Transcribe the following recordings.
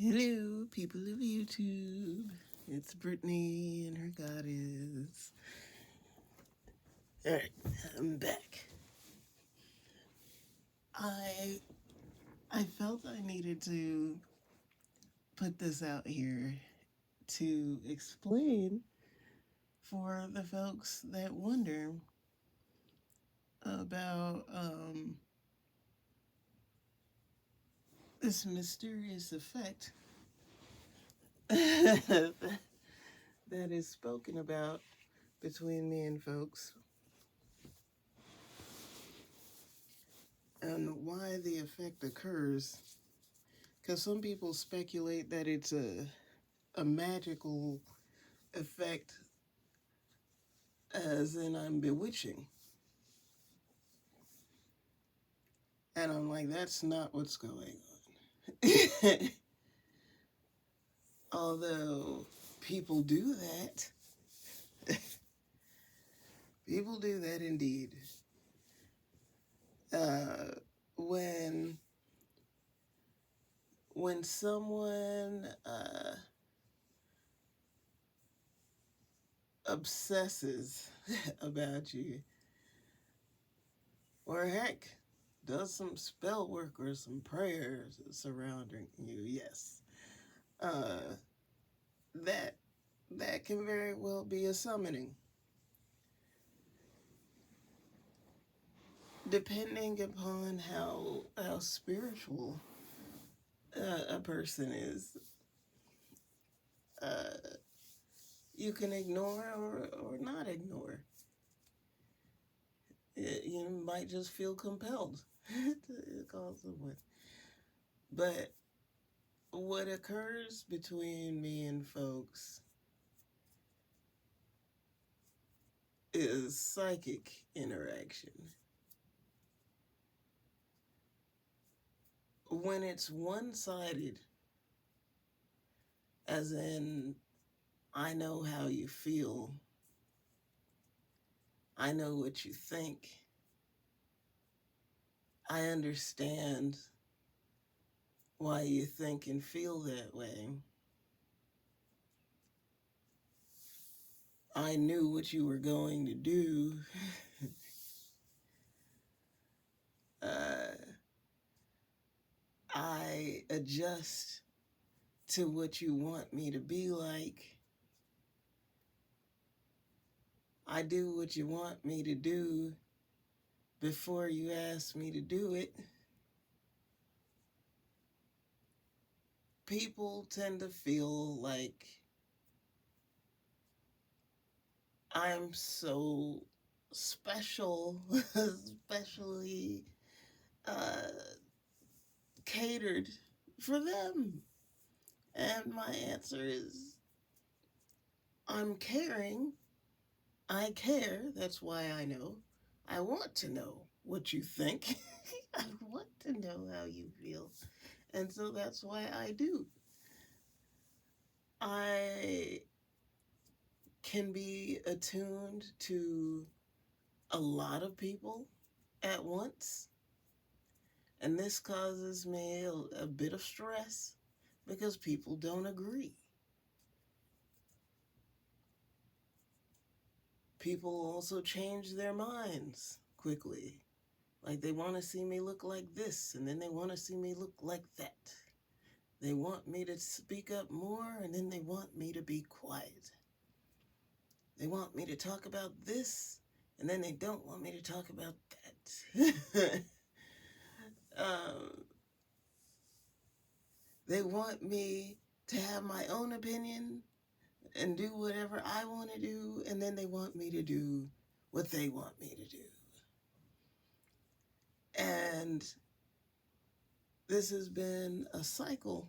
Hello, people of YouTube. It's Brittany and her goddess. Alright, I'm back. I felt I needed to put this out here to explain for the folks that wonder about this mysterious effect that is spoken about between me and folks, and why the effect occurs. Because some people speculate that it's a magical effect, as in I'm bewitching. And I'm like, that's not what's going on. Although people do that. People do that indeed. Uh, when someone obsesses about you, or heck, does some spell work or some prayers surrounding you, yes, uh, that can very well be a summoning. Depending upon how spiritual a person is, uh, you can ignore or not ignore. You might just feel compelled to call someone. But what occurs between me and folks is psychic interaction. When it's one-sided, as in, I know how you feel, I know what you think, I understand why you think and feel that way. I knew what you were going to do. uh, I adjust to what you want me to be like. I do what you want me to do before you ask me to do it. People tend to feel like I'm so special, especially catered for them. And my answer is, I'm caring. I care. That's why I know. I want to know what you think. I want to know how you feel. And so that's why I do. I can be attuned to a lot of people at once. And this causes me a bit of stress because people don't agree. People also change their minds quickly. Like they want to see me look like this, and then they want to see me look like that. They want me to speak up more, and then they want me to be quiet. They want me to talk about this, and then they don't want me to talk about that. um, they want me to have my own opinion and do whatever I want to do, and then they want me to do what they want me to do. And this has been a cycle,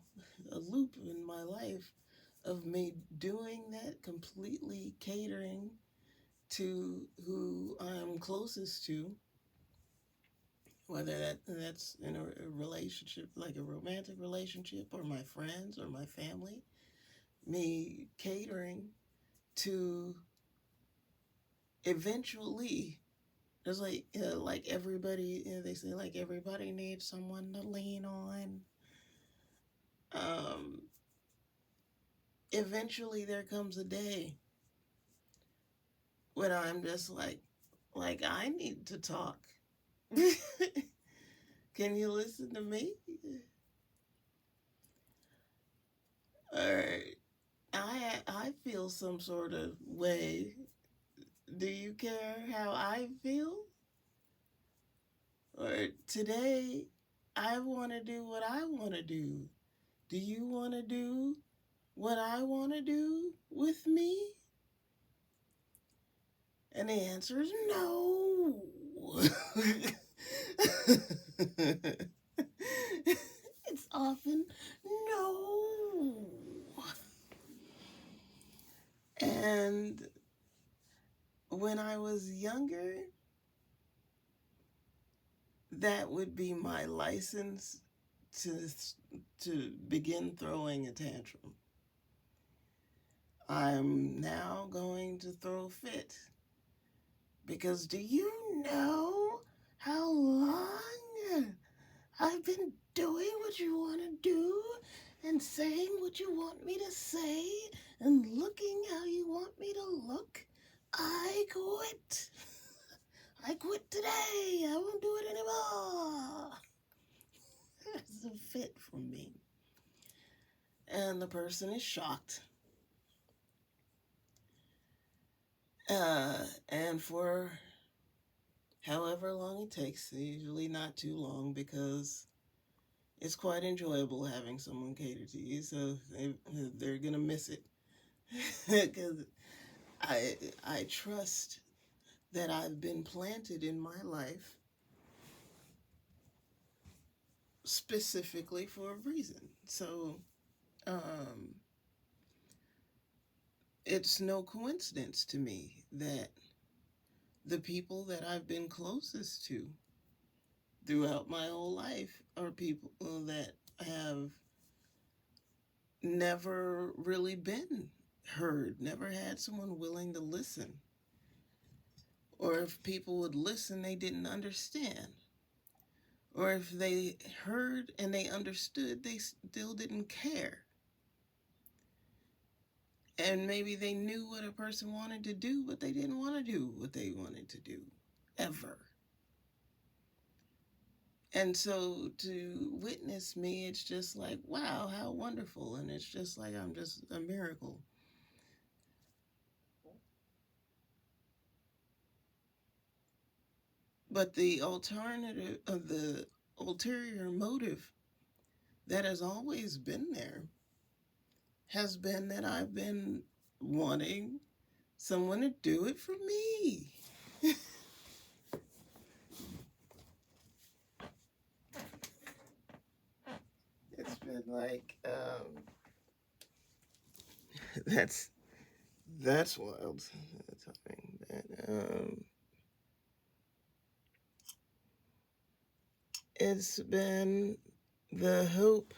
a loop in my life of me doing that, completely catering to who I'm closest to, whether that's in a relationship, like a romantic relationship, or my friends or my family. Me catering to eventually, there's like everybody, they say like everybody needs someone to lean on. eventually there comes a day when I'm just like I need to talk. Can you listen to me? Or I feel some sort of way. Do you care how I feel? Or today I want to do what I want to do. Do you want to do what I want to do with me? And the answer is no. It's often no. And when I was younger, that would be my license to to begin throwing a tantrum. I'm now going to throw a fit. Because do you know how long I've been doing what you want to do and saying what you want me to say and looking how you want me to look? I quit. I quit today. I won't do it anymore. It's a fit from me. And the person is shocked. And for however long it takes, usually not too long, because it's quite enjoyable having someone cater to you, so they're gonna miss it. Because I trust that I've been planted in my life specifically for a reason. So it's no coincidence to me that the people that I've been closest to throughout my whole life are people that have never really been heard, never had someone willing to listen. Or if people would listen, they didn't understand. Or if they heard and they understood, they still didn't care. And maybe they knew what a person wanted to do, but they didn't want to do what they wanted to do, ever. And so to witness me, it's just like, wow, how wonderful. And it's just like I'm just a miracle. But the alternative of the ulterior motive that has always been there has been that I've been wanting someone to do it for me. It's been like that's wild. It's been the hope,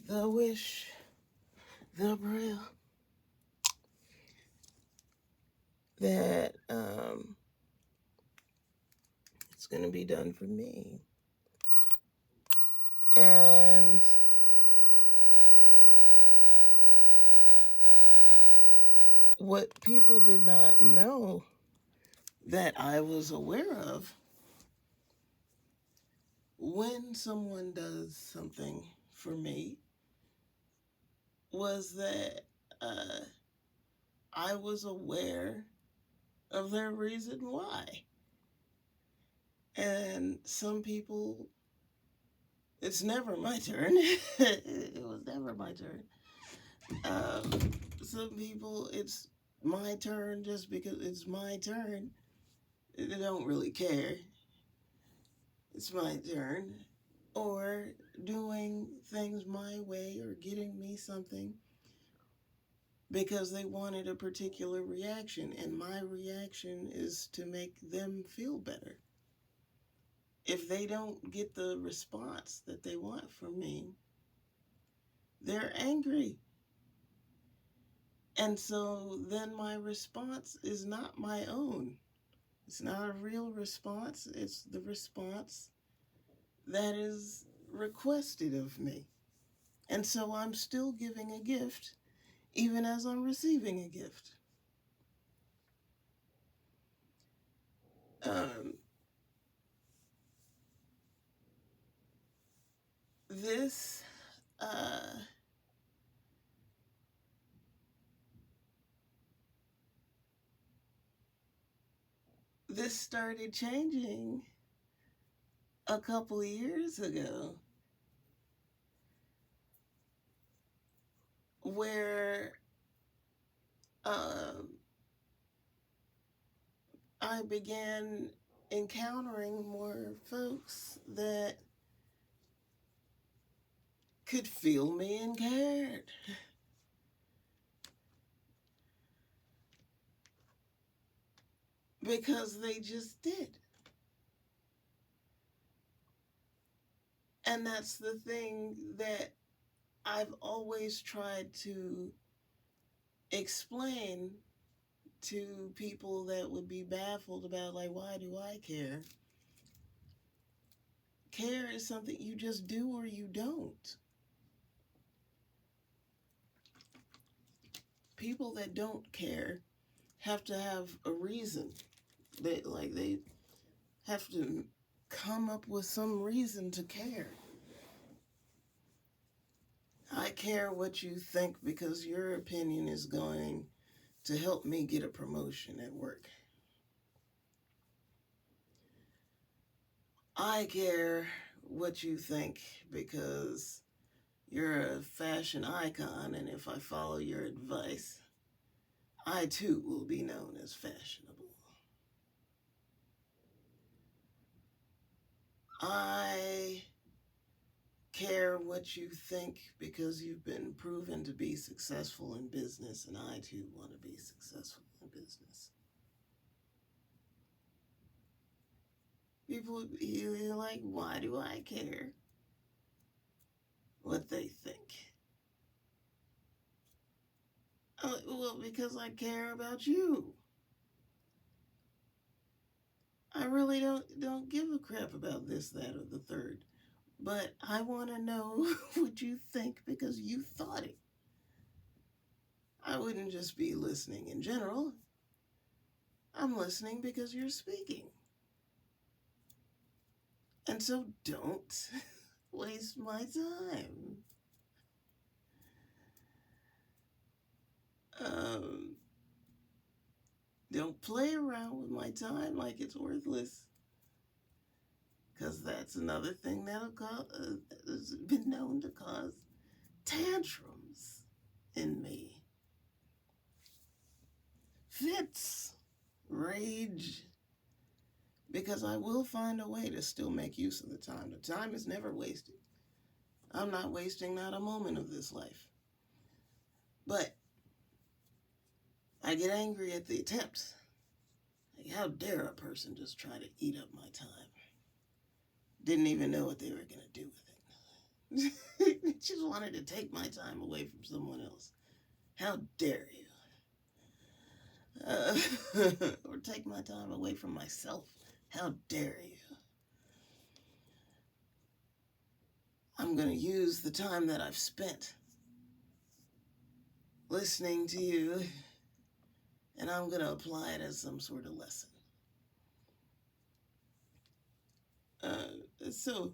the wish, the prayer that it's going to be done for me. And what people did not know that I was aware of, when someone does something for me, was that I was aware of their reason why. And some people, it's never my turn. It was never my turn. Some people, it's my turn just because it's my turn. They don't really care. It's my turn. Or doing things my way or getting me something because they wanted a particular reaction, and my reaction is to make them feel better. If they don't get the response that they want from me, they're angry. And so then my response is not my own. It's not a real response, it's the response that is requested of me. And so I'm still giving a gift even as I'm receiving a gift. Um, this uh, this started changing a couple of years ago, where um, I began encountering more folks that could feel me and cared, because they just did. And that's the thing that I've always tried to explain to people that would be baffled about, like, why do I care? Care is something you just do or you don't. People that don't care have to have a reason. They have to come up with some reason to care. I care what you think because your opinion is going to help me get a promotion at work. I care what you think because you're a fashion icon, and if I follow your advice, I too will be known as fashionable. I care what you think because you've been proven to be successful in business, and I too want to be successful in business. People, you're like, why do I care what they think? Well, because I care about you. I really don't give a crap about this, that, or the third. But I want to know what you think because you thought it. I wouldn't just be listening in general. I'm listening because you're speaking. And so don't waste my time. Um, don't play around with my time like it's worthless. Because that's another thing that'll has been known to cause tantrums in me. Fits, rage, because I will find a way to still make use of the time. The time is never wasted. I'm not wasting not a moment of this life. But I get angry at the attempts. Like, how dare a person just try to eat up my time? Didn't even know what they were going to do with it. Just wanted to take my time away from someone else. How dare you? Or take my time away from myself. How dare you? I'm going to use the time that I've spent listening to you, and I'm going to apply it as some sort of lesson. So,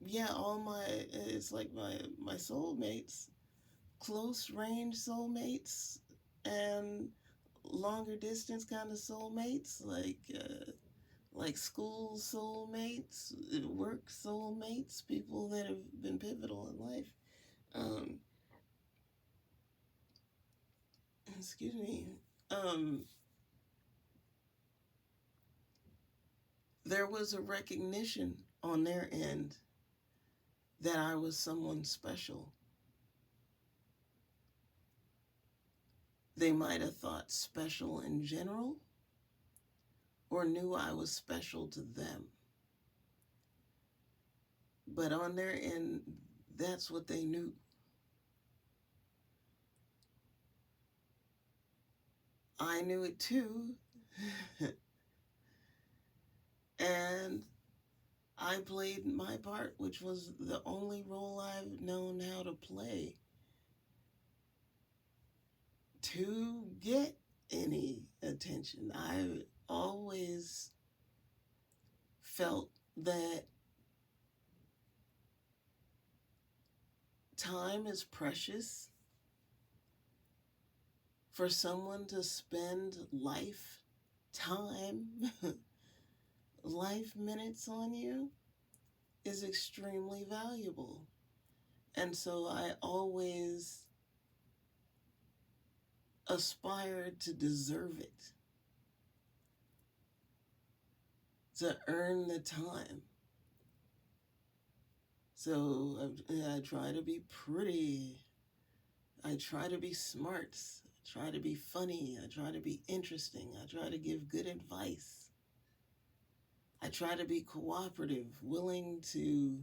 yeah, it's like my soulmates, close range soulmates, and longer distance kind of soulmates, like school soulmates, work soulmates, people that have been pivotal in life. Um, excuse me. Um, there was a recognition on their end that I was someone special. They might have thought special in general or knew I was special to them. But on their end, that's what they knew. I knew it too. And I played my part, which was the only role I've known how to play to get any attention. I always felt that time is precious for someone to spend life minutes on you is extremely valuable. And so I always aspired to deserve it, to earn the time. So I try to be pretty. I try to be smart. I try to be funny. I try to be interesting. I try to give good advice. I try to be cooperative, willing to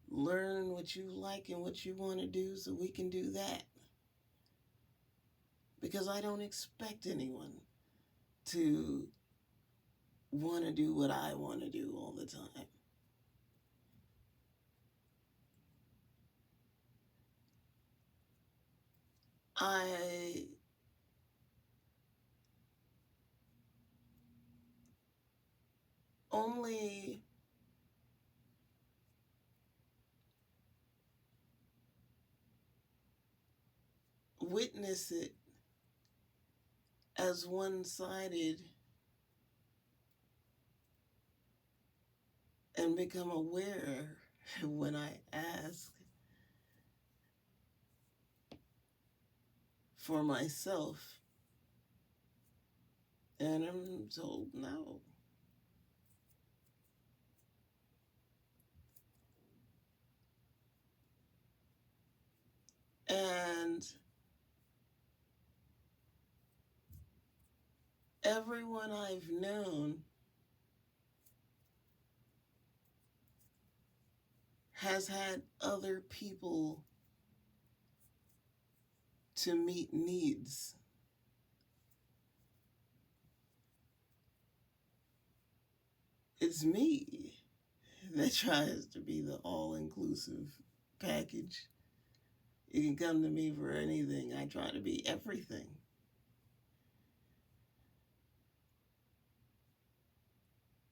learn what you like and what you want to do so we can do that. Because I don't expect anyone to want to do what I want to do all the time. I only witness it as one-sided and become aware when I ask for myself and I'm told no. And everyone I've known has had other people to meet needs. It's me that tries to be the all-inclusive package. You can come to me for anything. I try to be everything.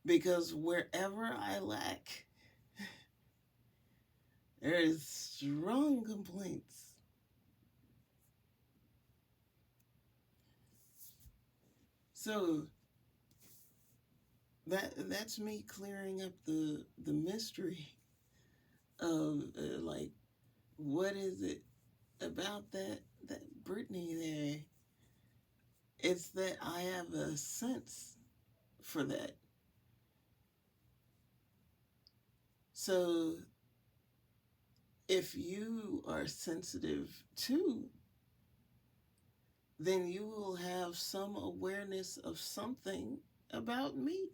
Because wherever I lack, there is strong complaints. So that's me clearing up the mystery of like, what is it about that Brittany there? It's that I have a sense for that. So if you are sensitive too, then you will have some awareness of something about me.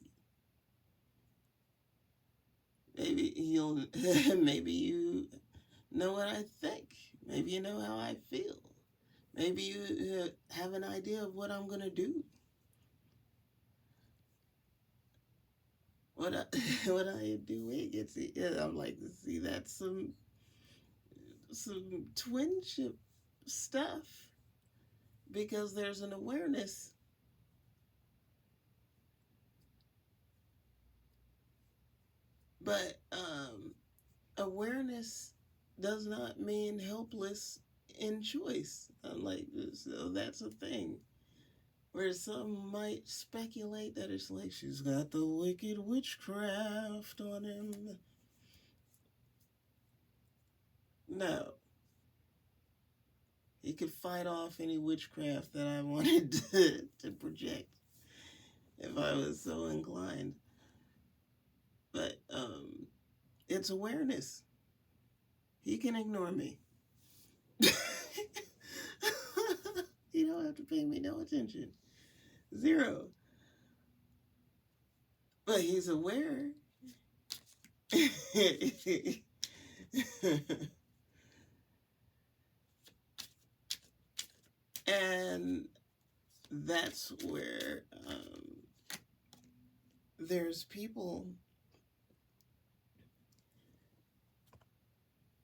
Maybe maybe you know what I think. Maybe you know how I feel. Maybe you have an idea of what I'm gonna do. What what I am doing. I'm like, see, that's some twinship stuff because there's an awareness. But awareness does not mean helpless in choice. I'm like, so that's a thing. Where some might speculate that it's like she's got the wicked witchcraft on him. No. He could fight off any witchcraft that I wanted to project if I was so inclined. But it's awareness. He can ignore me. You don't have to pay me no attention. Zero. But he's aware. And that's where there's people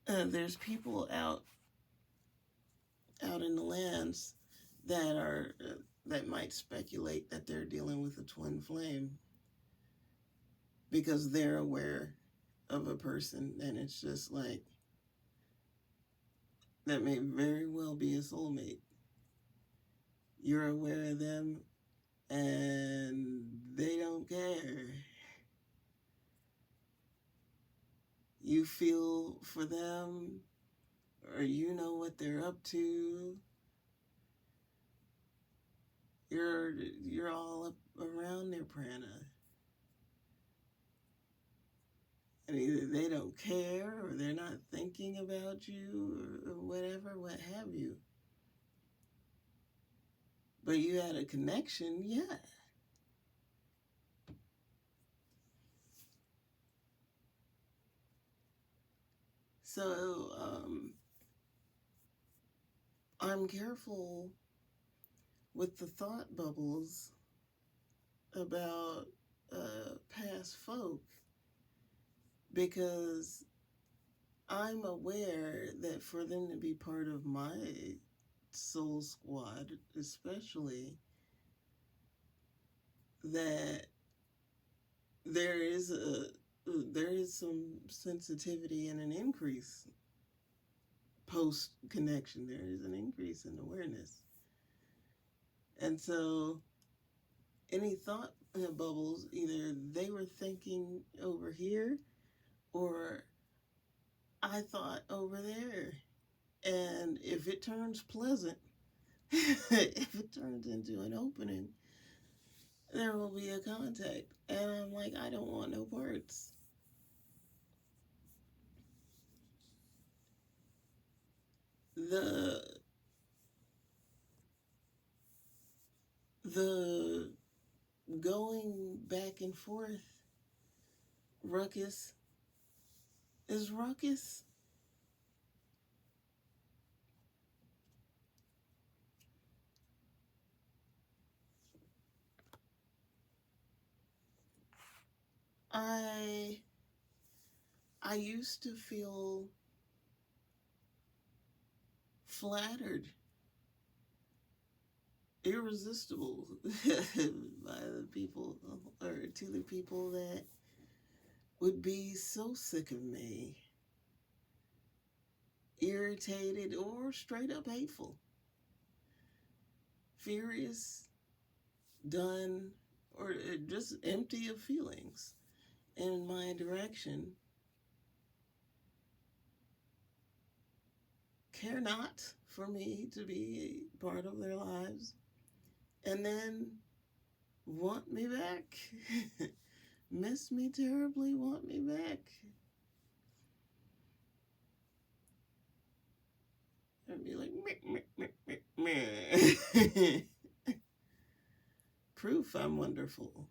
there's people out in the lands that might speculate that they're dealing with a twin flame because they're aware of a person, and it's just like that may very well be a soulmate. You're aware of them and they don't care. You feel for them, or you know what they're up to. You're all up around their prana. And either they don't care, or they're not thinking about you, or whatever, what have you. But you had a connection, yeah. So, I'm careful with the thought bubbles about past folk, because I'm aware that for them to be part of my soul squad, especially, that there is some sensitivity and an increase post connection. There is an increase in awareness, and so any thought bubbles, either they were thinking over here, or I thought over there. And if it turns pleasant, if it turns into an opening, there will be a contact. And I'm like, I don't want no parts. The the going back and forth ruckus is ruckus. I I used to feel flattered, irresistible by the people, or to the people that would be so sick of me, irritated, or straight up hateful, furious, done, or just empty of feelings in my direction, care not for me to be a part of their lives, and then want me back. Miss me terribly, want me back. And be like, meh, meh, meh, meh, meh. Proof I'm wonderful.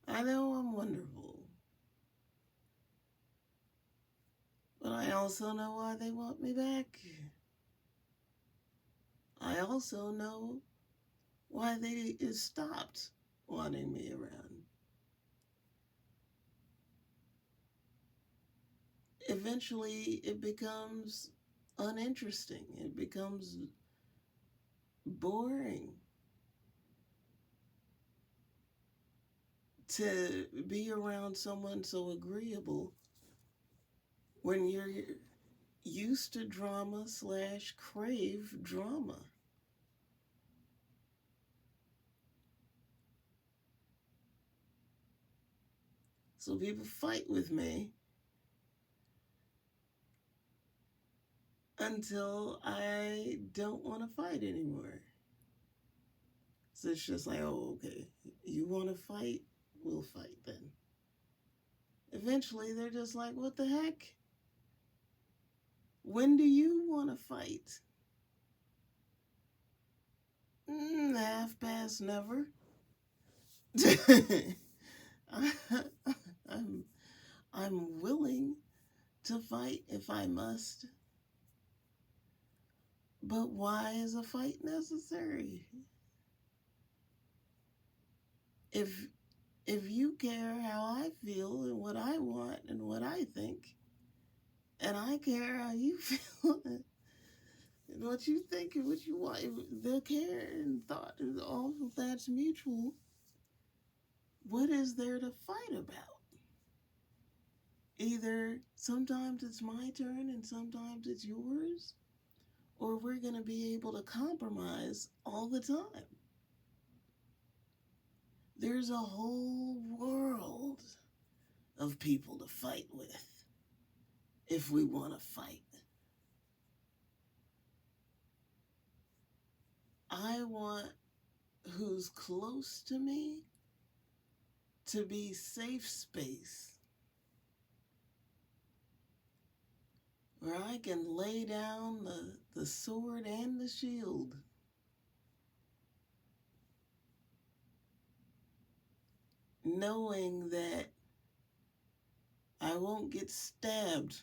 I know I'm wonderful. But I also know why they want me back. I also know why they stopped wanting me around. Eventually, it becomes uninteresting. It becomes boring to be around someone so agreeable when you're used to drama / crave drama. So people fight with me until I don't want to fight anymore. So it's just like, oh, okay, you want to fight? We'll fight then. Eventually, they're just like, what the heck? When do you want to fight? Half past never. I'm willing to fight if I must. But why is a fight necessary? If if you care how I feel and what I want and what I think, and I care how you feel and what you think and what you want, the care and thought and all of that's mutual, what is there to fight about? Either sometimes it's my turn and sometimes it's yours, or we're going to be able to compromise all the time. There's a whole world of people to fight with if we want to fight. I want who's close to me to be safe space where I can lay down the sword and the shield, knowing that I won't get stabbed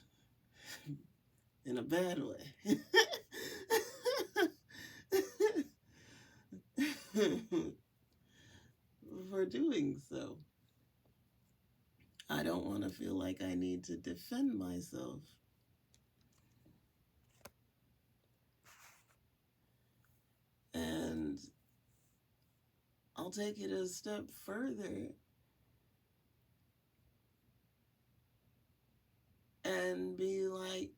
in a bad way. For doing so. I don't want to feel like I need to defend myself. And I'll take it a step further and be like,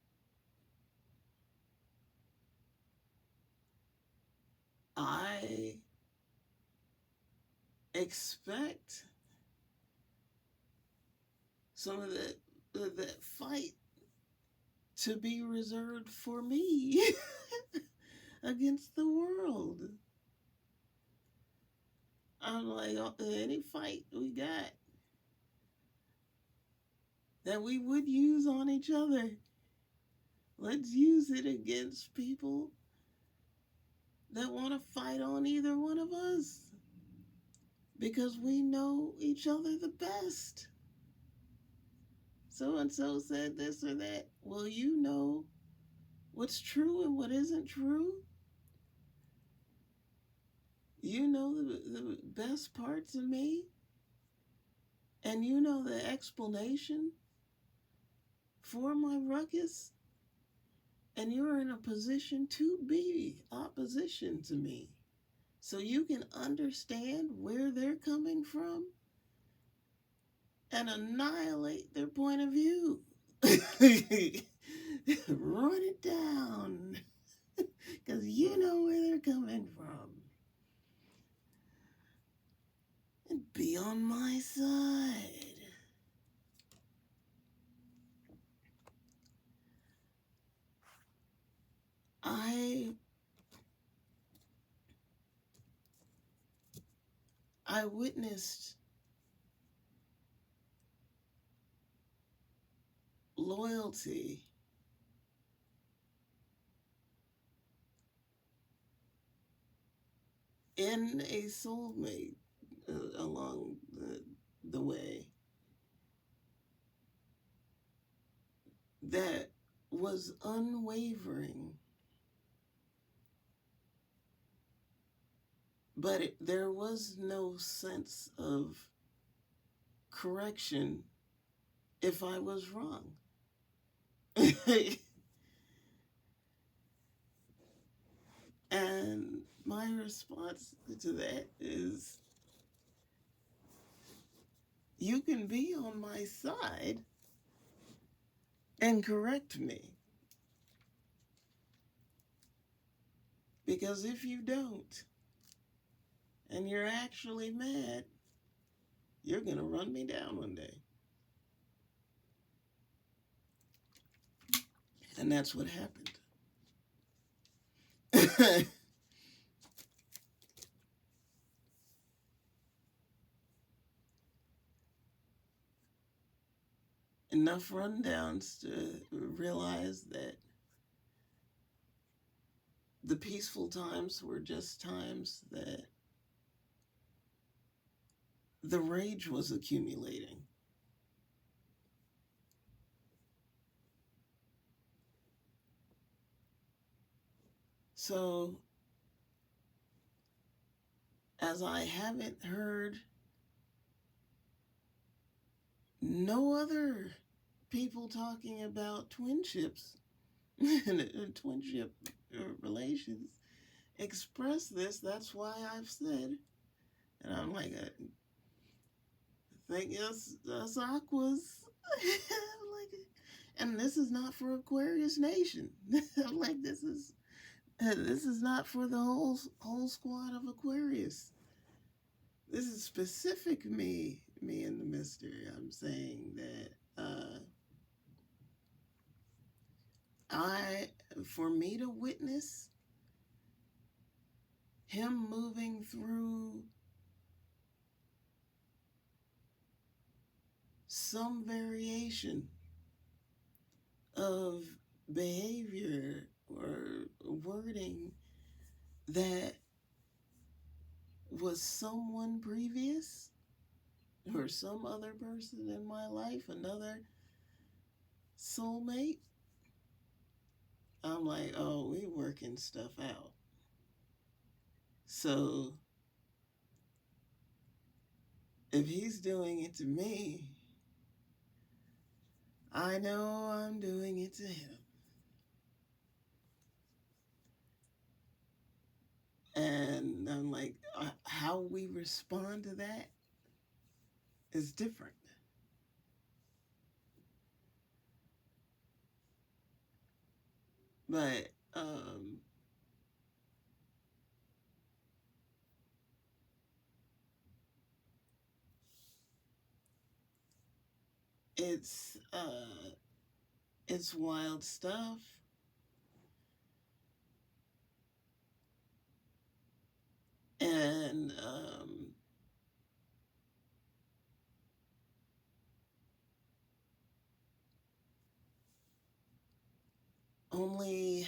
I expect some of that fight to be reserved for me against the world. I'm like, any fight we got that we would use on each other, let's use it against people that want to fight on either one of us, because we know each other the best. So and so said this or that. Well, you know what's true and what isn't true. You know the best parts of me, and you know the explanation for my ruckus, and you're in a position to be opposition to me. So you can understand where they're coming from and annihilate their point of view. Run it down. Because you know where they're coming from. And be on my side. I witnessed loyalty in a soulmate along the way that was unwavering, but there was no sense of correction if I was wrong. And my response to that is, you can be on my side and correct me. Because if you don't, and you're actually mad, you're going to run me down one day. And that's what happened. Enough rundowns to realize that the peaceful times were just times that the rage was accumulating. So, as I haven't heard no other people talking about twinships and twinship relations express this. That's why I've said, and I'm like, I think us Aquas. I'm like, and this is not for Aquarius Nation. I'm like, this is not for the whole squad of Aquarius. This is specific me and the mystery. I'm saying that for me to witness him moving through some variation of behavior or wording that was someone previous or some other person in my life, another soulmate. I'm like, oh, we working stuff out. So if he's doing it to me, I know I'm doing it to him. And I'm like, how we respond to that is different. But it's wild stuff. And only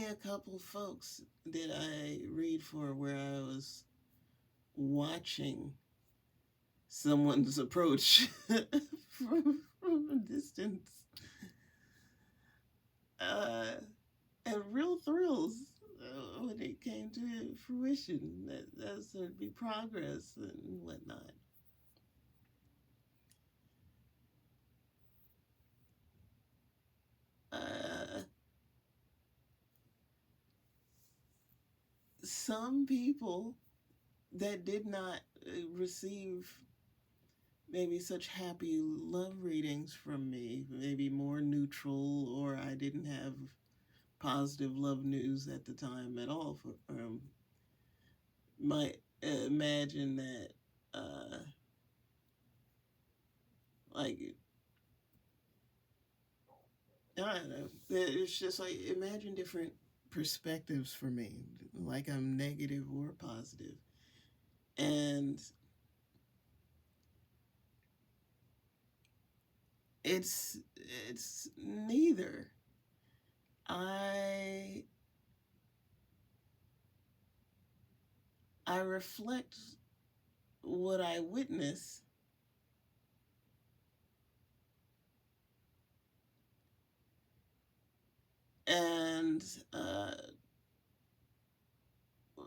a couple folks did I read for where I was watching someone's approach from a distance. And real thrills when it came to fruition that there'd be progress and whatnot. Some people that did not receive maybe such happy love readings from me, maybe more neutral, or I didn't have positive love news at the time at all, might imagine that, like, I don't know, it's just like, imagine different perspectives for me, like I'm negative or positive. And it's neither. I reflect what I witness, and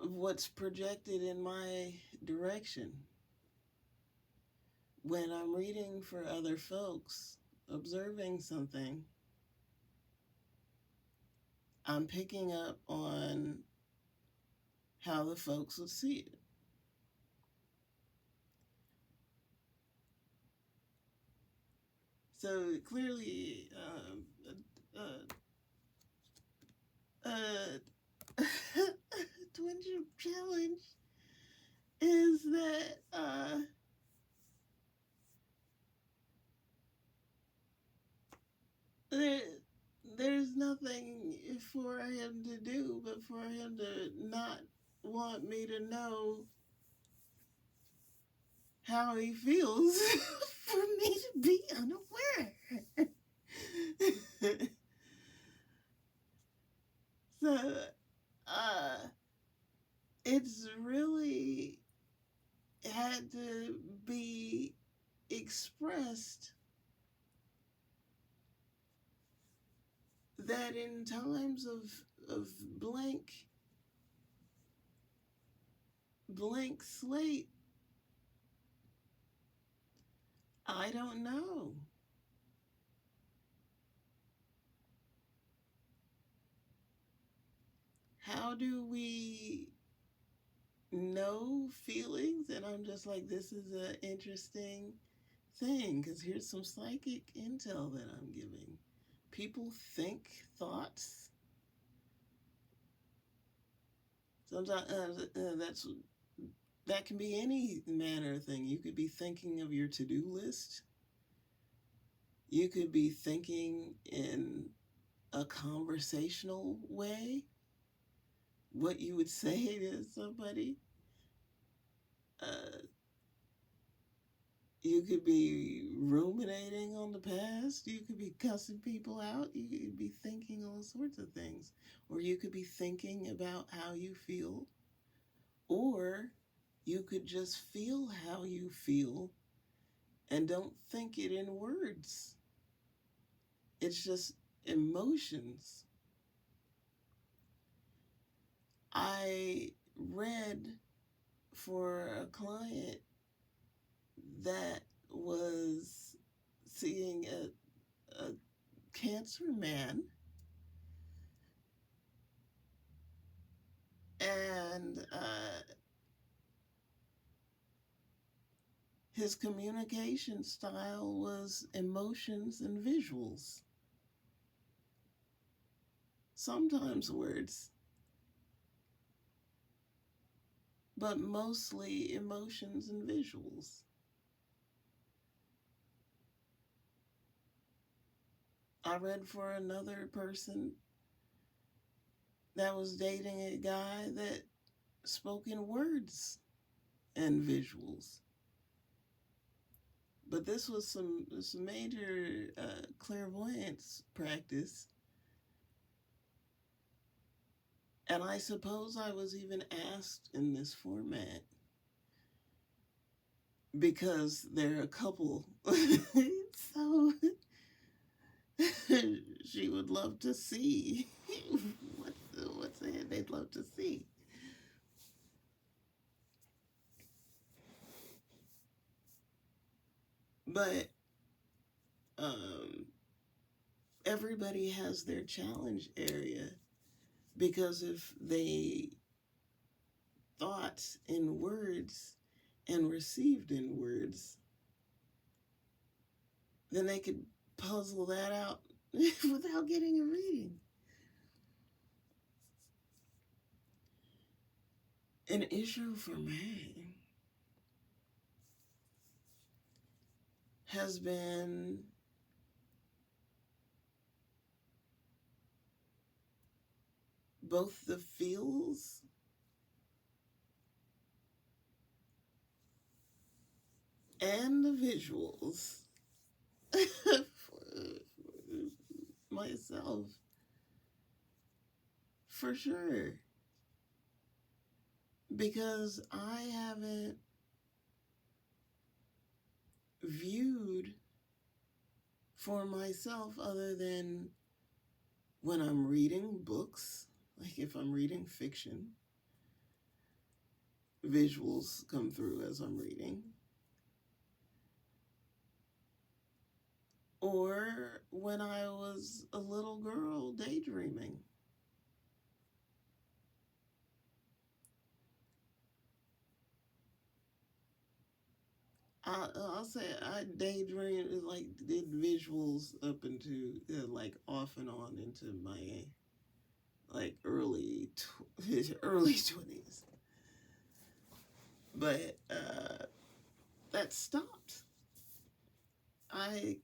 what's projected in my direction. When I'm reading for other folks, observing something, I'm picking up on how the folks would see it. So clearly, Twinship Challenge is that there's nothing for him to do but for him to not want me to know how he feels for me to be unaware. So, it's really had to be expressed that in times of blank, blank slate? I don't know. How do we know feelings? And I'm just like, this is an interesting thing because here's some psychic intel that I'm giving. People think thoughts. Sometimes that can be any manner of thing. You could be thinking of your to-do list. You could be thinking in a conversational way, what you would say to somebody. Uh, you could be ruminating on the past. You could be cussing people out. You could be thinking all sorts of things. Or you could be thinking about how you feel. Or you could just feel how you feel and don't think it in words. It's just emotions. I read for a client that was seeing a cancer man, and his communication style was emotions and visuals, sometimes words, but mostly emotions and visuals. I read for another person that was dating a guy that spoke in words and visuals. But this was some major clairvoyance practice. And I suppose I was even asked in this format because they're a couple. So she would love to see what's ahead they'd love to see. But um, everybody has their challenge area because if they thought in words and received in words, then they could puzzle that out without getting a reading. An issue for me has been both the feels and the visuals for myself, for sure. Because I haven't viewed for myself other than when I'm reading books, like if I'm reading fiction, visuals come through as I'm reading. Or when I was a little girl daydreaming. I'll say I daydreamed, like did visuals up into like off and on into my like early 20s, but that stopped. I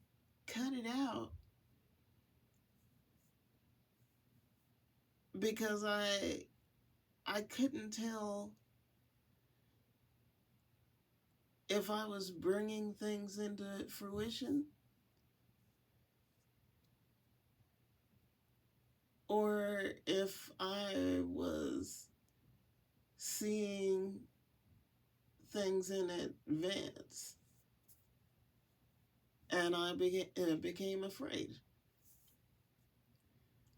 cut it out because I couldn't tell if I was bringing things into fruition or if I was seeing things in advance, and I became afraid.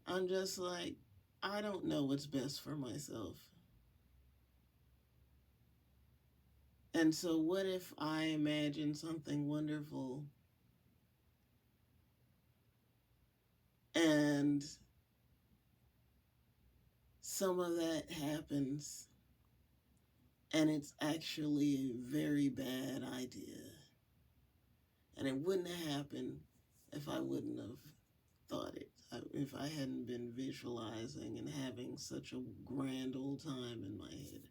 I'm just like, I don't know what's best for myself. And so, what if I imagine something wonderful and some of that happens and it's actually a very bad idea? And it wouldn't have happened if I wouldn't have thought it, if I hadn't been visualizing and having such a grand old time in my head.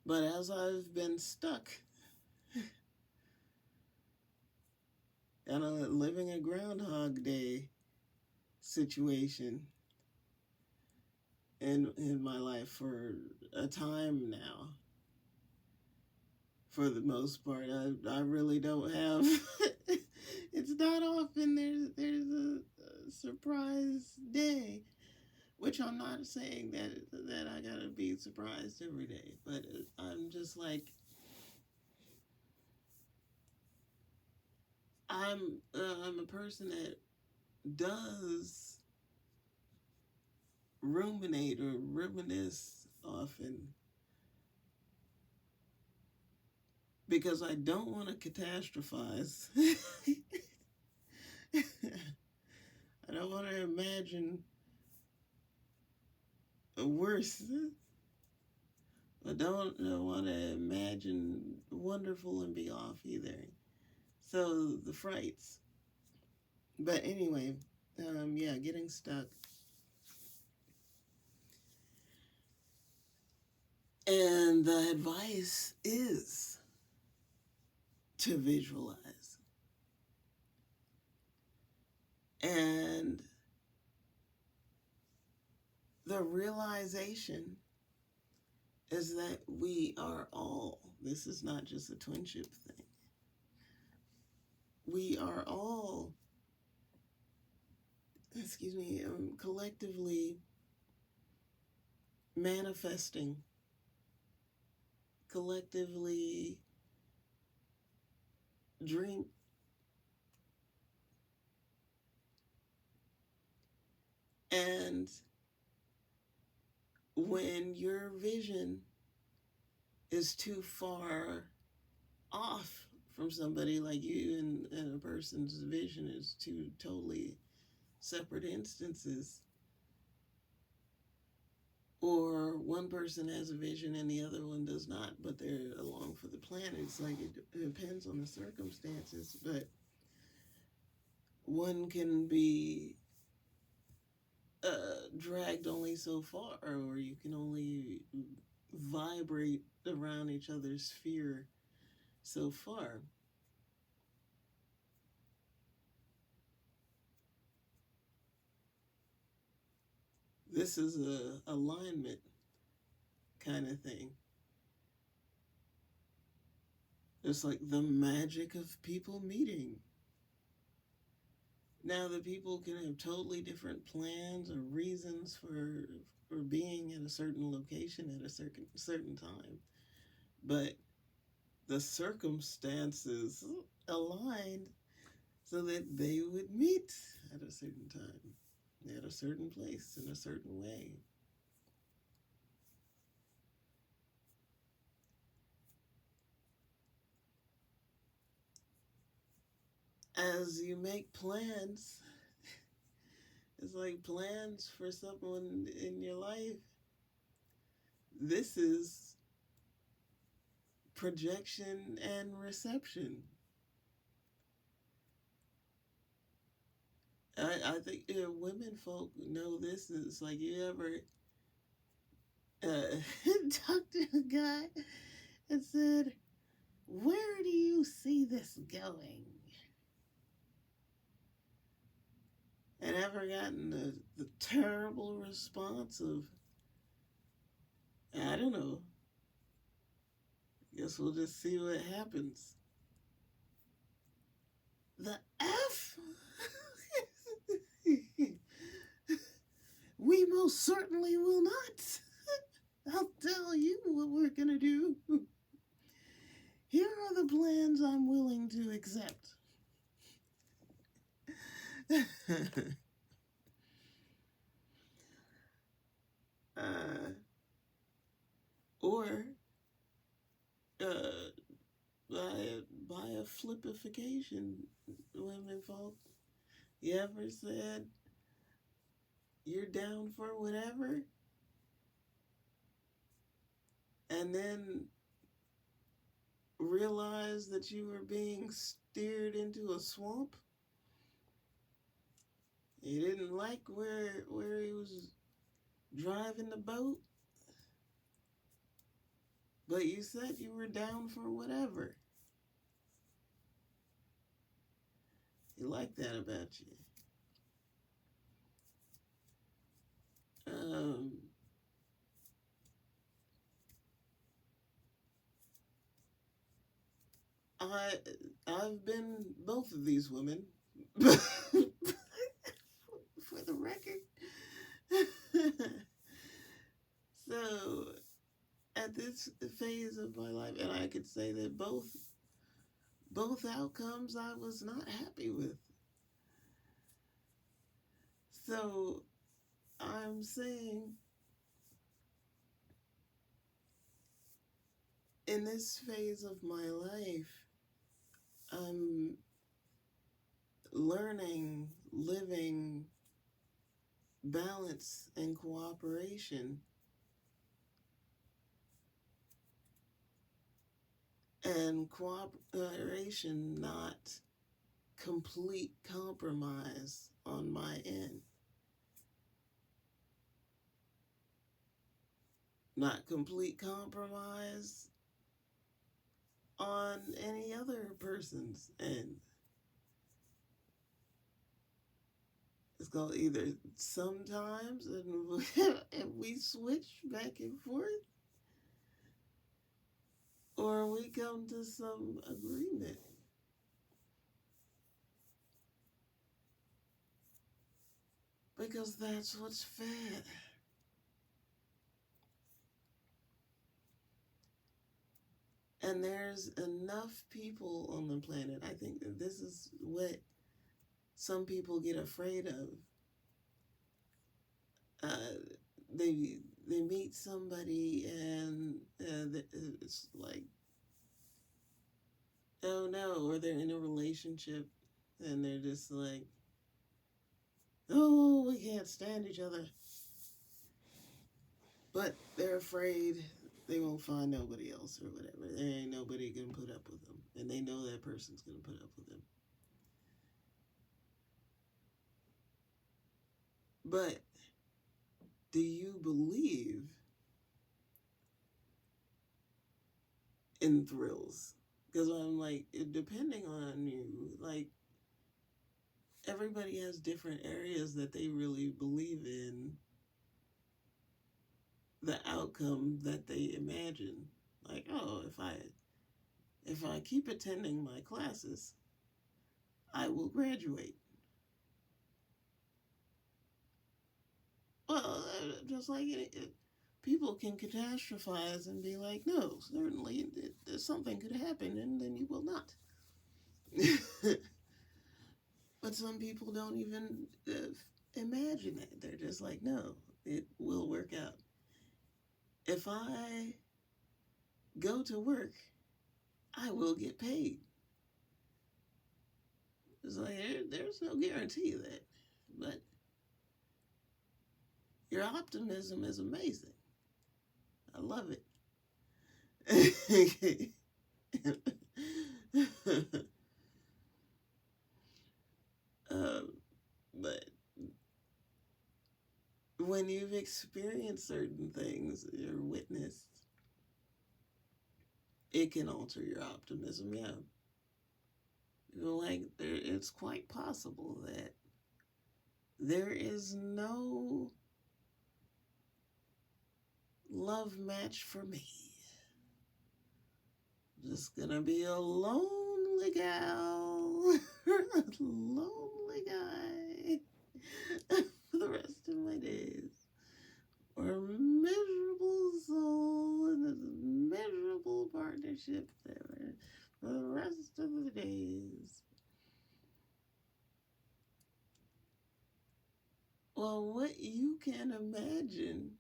But as I've been stuck in a living a Groundhog Day situation in my life for a time now, for the most part, I really don't have. It's not often there's a surprise day, which I'm not saying that I gotta be surprised every day, but I'm just like I'm a person that does ruminate or reminisce often because I don't want to catastrophize. I don't want to imagine a worse. I don't want to imagine wonderful and be off either. So the frights. But anyway, yeah, getting stuck. And the advice is to visualize. And the realization is that we are all, this is not just a twinship thing, we are all, collectively manifesting, collectively dream. And when your vision is too far off from somebody like you, and a person's vision is two totally separate instances, or one person has a vision and the other one does not, but they're along for the plan. It's like it depends on the circumstances, but one can be dragged only so far, or you can only vibrate around each other's sphere so far. This is a alignment kind of thing. It's like the magic of people meeting. Now the people can have totally different plans or reasons for being at a certain location at a certain time, but the circumstances aligned so that they would meet at a certain time, at a certain place, in a certain way. As you make plans, it's like plans for someone in your life. This is projection and reception. I think women folk know this. It's like you ever talked to a guy and said, "Where do you see this going?" And ever gotten the terrible response of, "I don't know. Guess we'll just see what happens." The F? We most certainly will not. I'll tell you what we're going to do. Here are the plans I'm willing to accept. by a flipification, women folk. You ever said you're down for whatever, and then realized that you were being steered into a swamp? You didn't like where he was driving the boat, but you said you were down for whatever. You like that about you. Um, I I've been both of these women. For the record. So at this phase of my life, and I could say that both outcomes I was not happy with. So I'm saying in this phase of my life, I'm learning, living balance and cooperation, and cooperation, not complete compromise on my end. Not complete compromise on any other person's end. It's called either sometimes, and we switch back and forth, or we come to some agreement. Because that's what's fed. And there's enough people on the planet. I think that this is what some people get afraid of. Uh, they meet somebody and it's like, oh no, or they're in a relationship and they're just like, oh, we can't stand each other. But they're afraid they won't find nobody else or whatever. There ain't nobody gonna put up with them. And they know that person's gonna put up with them. But do you believe in thrills? Because I'm like, depending on you, like, everybody has different areas that they really believe in the outcome that they imagine. Like, oh, if I keep attending my classes, I will graduate. Well, just like people can catastrophize and be like, no, certainly something could happen and then you will not. But some people don't even imagine it. They're just like, no, it will work out. If I go to work, I will get paid. It's like, there's no guarantee of that. But your optimism is amazing. I love it. But when you've experienced certain things or witnessed, it can alter your optimism. Yeah, like it's quite possible that there is no love match for me. Just gonna be a lonely gal, a lonely guy for the rest of my days. Or a miserable soul in this miserable partnership there for the rest of the days. Well, what you can imagine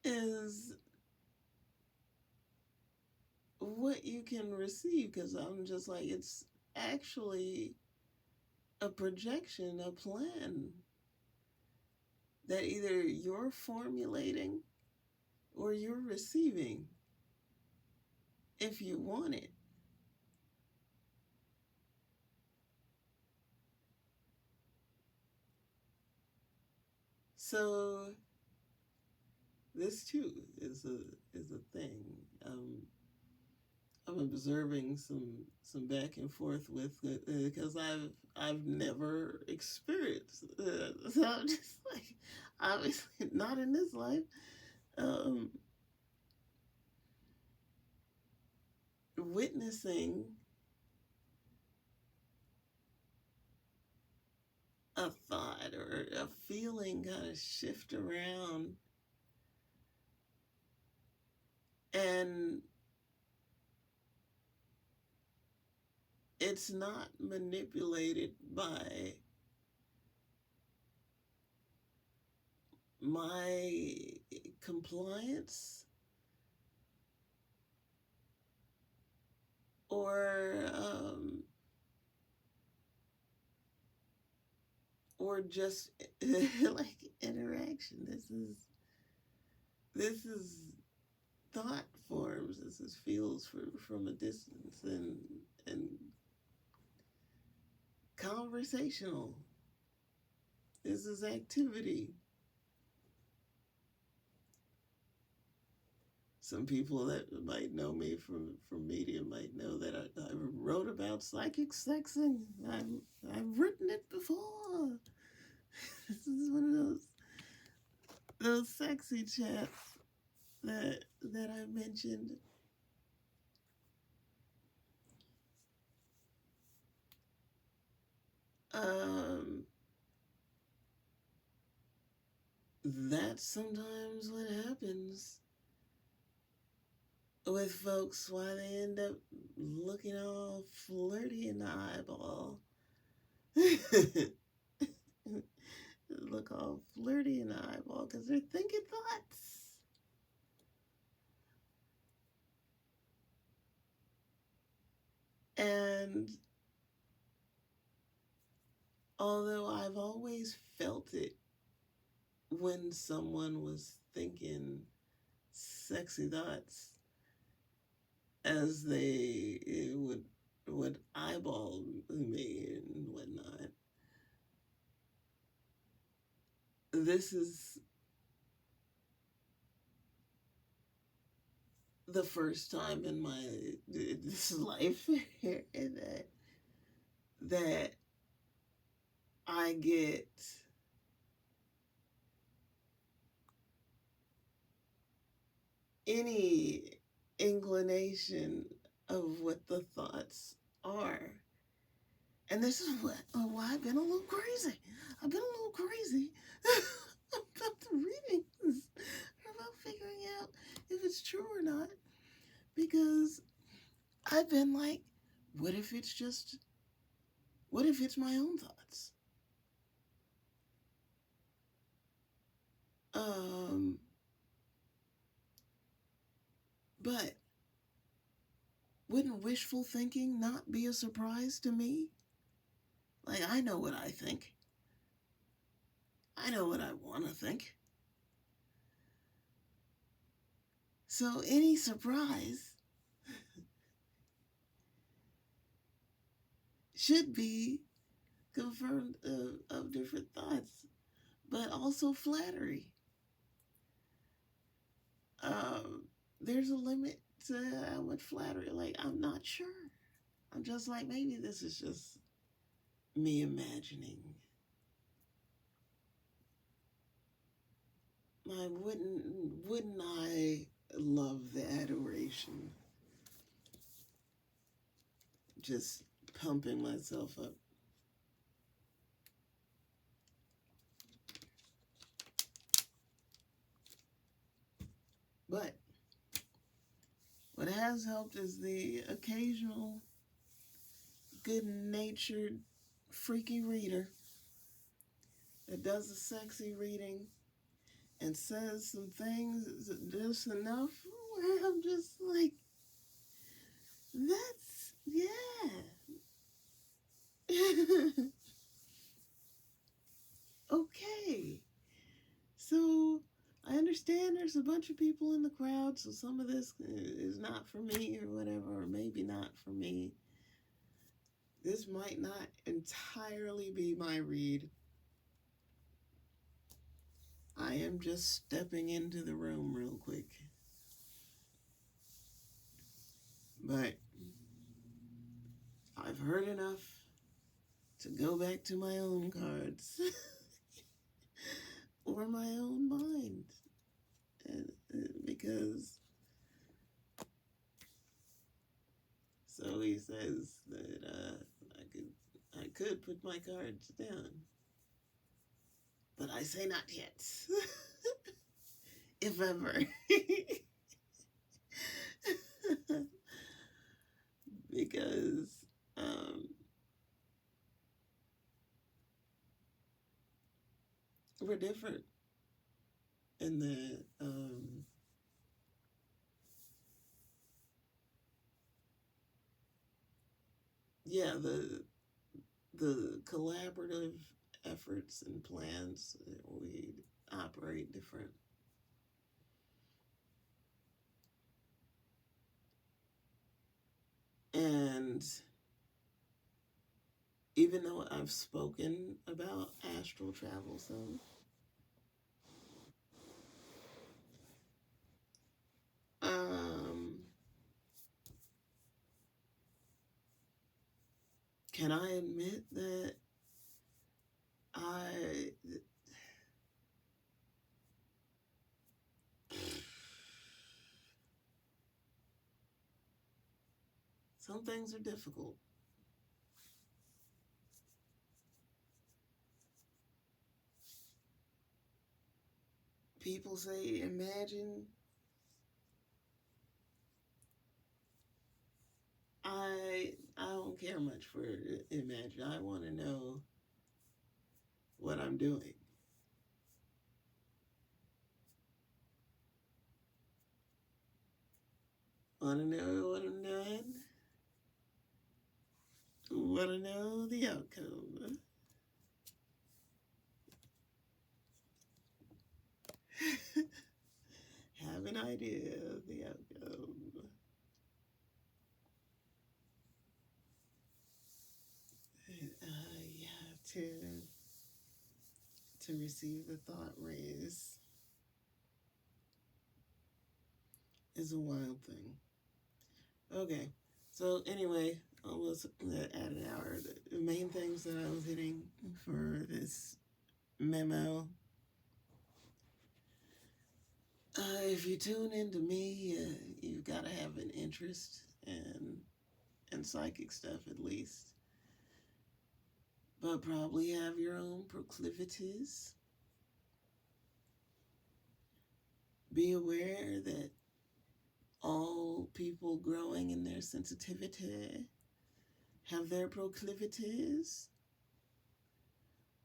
is what you can receive, because I'm just like, it's actually a projection, a plan that either you're formulating or you're receiving if you want it. So this too is a thing. I'm observing some back and forth with it because I've never experienced. So I'm just like, obviously not in this life. Um, Witnessing a thought or a feeling kind of shift around, and it's not manipulated by my compliance or just like interaction. This is thought forms. This is feels from a distance and conversational. This is activity. Some people that might know me from media might know that I wrote about psychic sexing. I've written it before. This is one of those sexy chats that I mentioned. Um, that's sometimes what happens with folks, why they end up looking all flirty in the eyeball. Look all flirty in the eyeball because they're thinking thoughts. And although I've always felt it when someone was thinking sexy thoughts, as they would eyeball me and whatnot, this is the first time in my this life that I get any inclination of what the thoughts are. And this is why I've been a little crazy. I've been a little crazy about the readings, about figuring out if it's true or not. Because I've been like, what if it's my own thoughts? But wouldn't wishful thinking not be a surprise to me? Like, I know what I think. I know what I want to think. So any surprise should be confirmed of different thoughts, but also flattery. There's a limit to how much flattery. Like, I'm not sure. I'm just like, maybe this is just me imagining. Wouldn't I love the adoration? Just pumping myself up. But what has helped is the occasional good-natured freaky reader that does a sexy reading and says some things just enough where I'm just like, bunch of people in the crowd, so some of this is not for me or whatever, or maybe not for me. This might not entirely be my read. I am just stepping into the room real quick. But I've heard enough to go back to my own cards or my own mind. Because so he says that I could put my cards down. But I say not yet. If ever. Because we're different in that yeah, the collaborative efforts and plans, we operate different. And even though I've spoken about astral travel some, can I admit that some things are difficult. People say, imagine. I don't care much for imagine. I want to know what I'm doing. Want to know what I'm doing? Want to know the outcome? Have an idea of the outcome. You have to receive the thought rays is a wild thing. Okay, so anyway, almost at an hour. The main things that I was hitting for this memo. If you tune into me, you've got to have an interest in psychic stuff at least. But probably have your own proclivities. Be aware that all people growing in their sensitivity have their proclivities,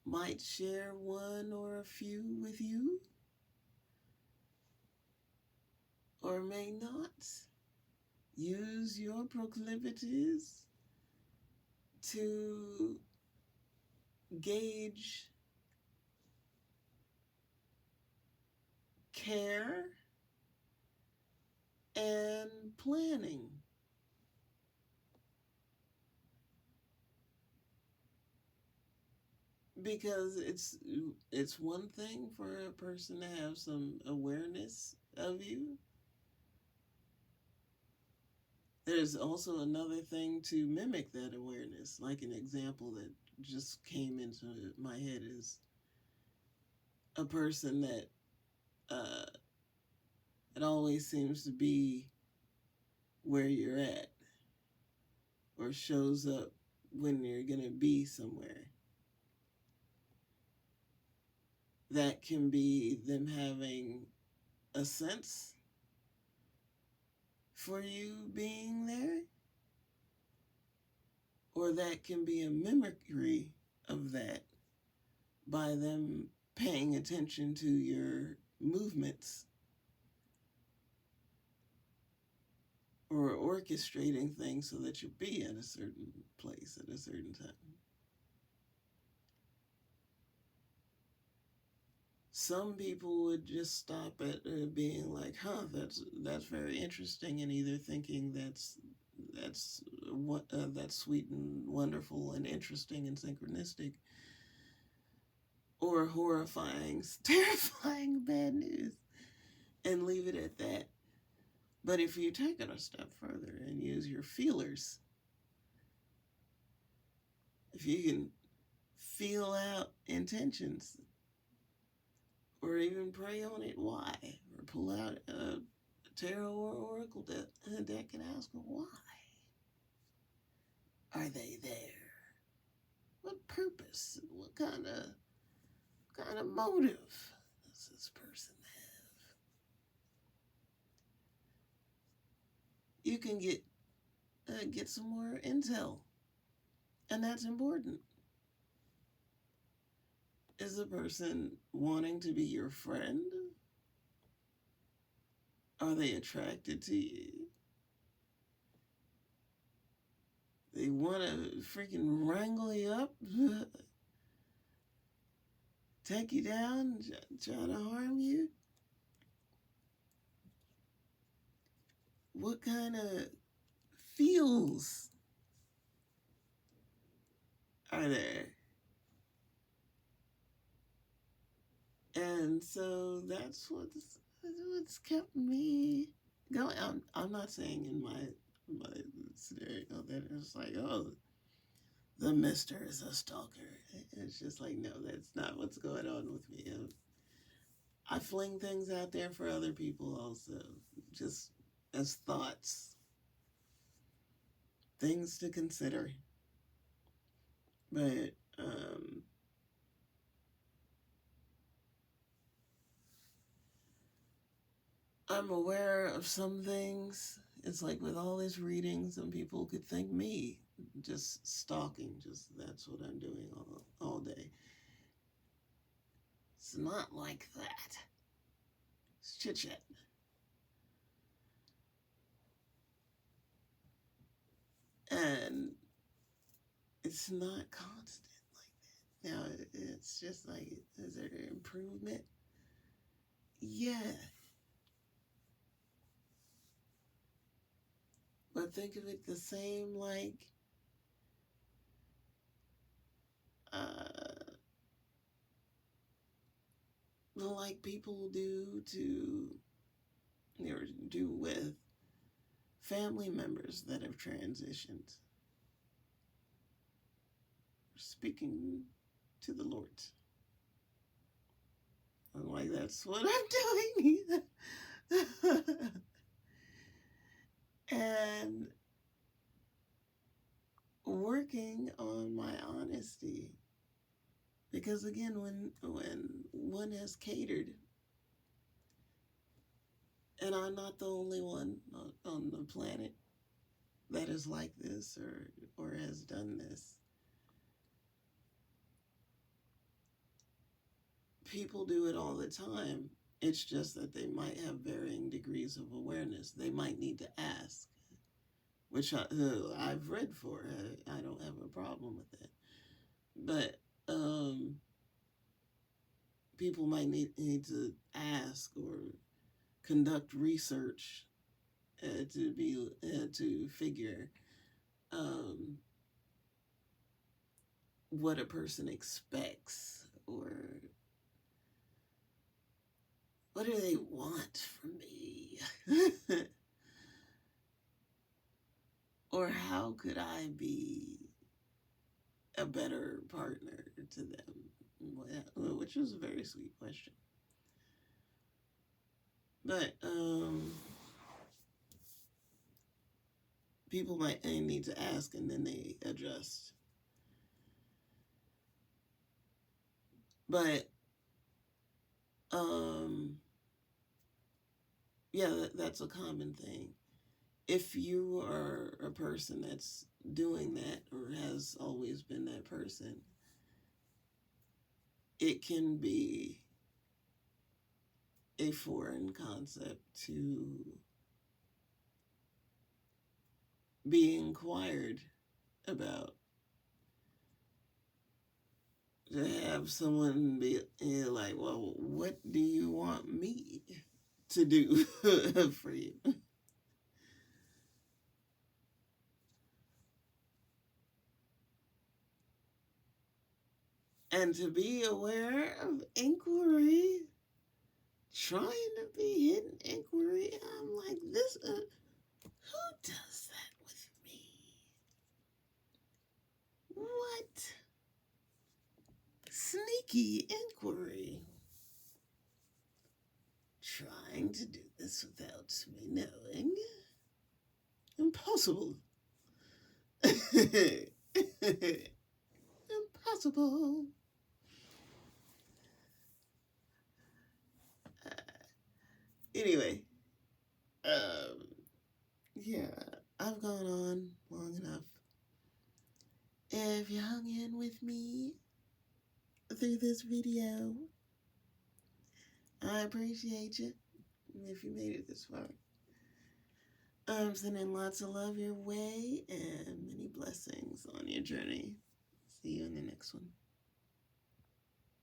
might share one or a few with you, or may not. Use your proclivities to gauge care and planning. Because it's one thing for a person to have some awareness of you. There's also another thing to mimic that awareness. Like an example that just came into my head is a person that it always seems to be where you're at or shows up when you're going to be somewhere. That can be them having a sense for you being there, or that can be a mimicry of that by them paying attention to your movements or orchestrating things so that you'll be at a certain place at a certain time. some people would just stop at being like, "Huh, that's very interesting," and either thinking that's sweet and wonderful and interesting and synchronistic, or horrifying, terrifying bad news, and leave it at that. But if you take it a step further and use your feelers, if you can feel out intentions, or even pray on it, why? Or pull out a tarot or oracle deck and ask why are they there? What purpose? What kind of motive does this person have? You can get some more intel, and that's important. Is the person wanting to be your friend? Are they attracted to you? They want to freaking wrangle you up, take you down, try to harm you? What kind of feels are there? And so that's what's kept me going. I'm not saying in my scenario that it's like, oh, the mister is a stalker. It's just like, no, that's not what's going on with me. I fling things out there for other people also, just as thoughts, things to consider. But I'm aware of some things. It's like with all this reading, some people could think me just stalking, just that's what I'm doing all day. It's not like that. It's chit chat. And it's not constant like that. Now, it's just like, is there improvement? Yeah. But think of it the same like people do with family members that have transitioned. Speaking to the Lord. I'm like, that's what I'm doing. And working on my honesty. Because again, when one has catered, and I'm not the only one on the planet that is like this or has done this. People do it all the time. It's just that they might have varying degrees of awareness. They might need to ask, which I've read for. I don't have a problem with that. But people might need to ask or conduct research to figure what a person expects, or what do they want from me? Or how could I be a better partner to them? Which was a very sweet question. But people might need to ask, and then they adjust. But yeah, that's a common thing. If you are a person that's doing that or has always been that person, it can be a foreign concept to be inquired about to have someone be like, well, what do you want me to do for you? And to be aware of inquiry, trying to be hidden inquiry. I'm like, this, who does that with me? What? Sneaky inquiry. Trying to do this without me knowing. Impossible. Impossible. Anyway, yeah, I've gone on long enough. If you hung in with me through this video, I appreciate you. If you made it this far, I'm sending lots of love your way and many blessings on your journey. See you in the next one.